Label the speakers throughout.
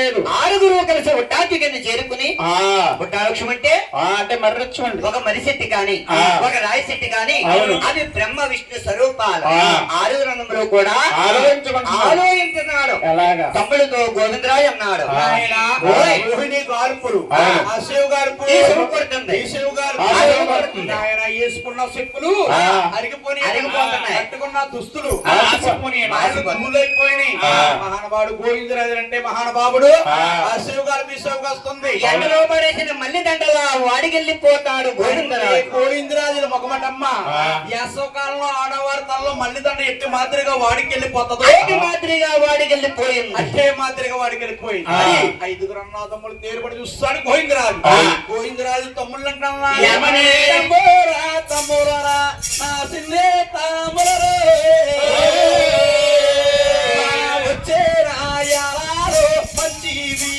Speaker 1: లేదు.
Speaker 2: ఆరుగురు కలిసి ఉట్టాతికని చేరుకుని ఉట్టావృక్షం అంటే
Speaker 1: మర్రొచ్చు అండి.
Speaker 2: ఒక మరిశెట్టి కాని ఒక రాయి చెట్టు కాని అది బ్రహ్మ విష్ణు స్వరూపాలు. ఆరుగురు కూడా ఆలోచించున్నాడు. తమ్ముడితో గోవిందరాయ్ అన్నాడు,
Speaker 3: రోహిణి గార్పులు ఆయన వేసుకున్న చెప్పులు అరిగిపోతున్నాయి, కట్టుకున్న దుస్తులు అయిపోయినాయి. మహానుభావుడు గోవిందరాజు అంటే మహానుభావుడు ఆ శివ గారి సేవకు వస్తుంది.
Speaker 2: ఎండలో పడేసిన మల్లి దండలా వాడికెళ్ళిపోతాడు గోవిందరాజు.
Speaker 3: గోవిందరాజుల మొగమటమ్మ వేసవకాలంలో ఆడవారి తనలో మల్లి దండ ఎట్టి మాదిరిగా వాడికెళ్ళిపోతుంది,
Speaker 2: మాదిరిగా వాడికెళ్ళిపోయింది,
Speaker 3: అట్టే మాదిరిగా వాడికెళ్ళిపోయింది. ఐదుగురు అన్నదమ్ములు తేరుబడి చూస్తాడు గోవిందరాజు. గోవిందరాజు తమ్ముళ్ళు అంటున్నా తమ్మురా నా సిల్లే తమ్ములరే వచ్చే రాయాలో మంచివి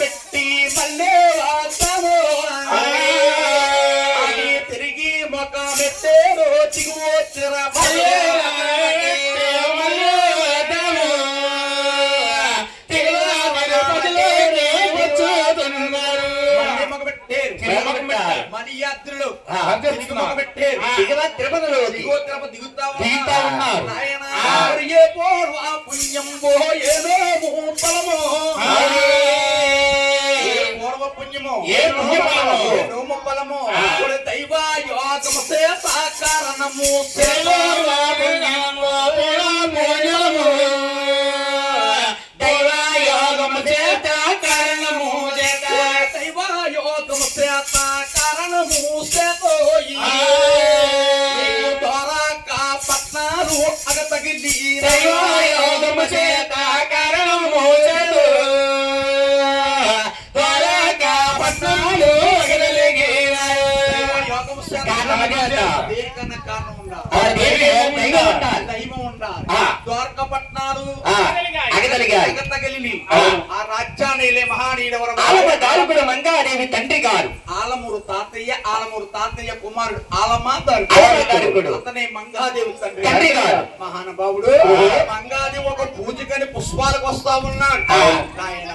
Speaker 3: పెట్టి మళ్ళీ తిరిగి మొక్క పెట్టేరో చిగువచ్చిరా మనీ యాత్రులు పెట్టారు.
Speaker 2: తిరుపతిలో
Speaker 3: దిగుతా ఉన్నారు. ఏ పూర్వ పుణ్యం ఏదో ఫలమో పూర్వ పుణ్యమో నోమ ఫలమో దైవ యోగము చేత కారణము దైవ యోగము చేత కారణము దైవ యోగము చేత కారణము సేతోయి ద్వారకా పట్నాలు అగతగిలి దైవ యోగము చేత కారణము ద్వారకా పట్నాలు దేనికన్నా కారణం ఉండాలి, దైవం ఉండాలి. ద్వారకపట్నాలు అగతగిలి ఆ రాజ్యాన్ని
Speaker 2: మహానీయుడు మంగాదేవి తండ్రి గారు
Speaker 3: ఆలమూరు తాతయ్య కుమారుడు ఆలమాతారు అతనే మంగాదేవి తండ్రి గారు. మహానుభావుడు మంగాదేవి ఒక పూజకని పుష్పాలకు వస్తా ఉన్నాడు. ఆయన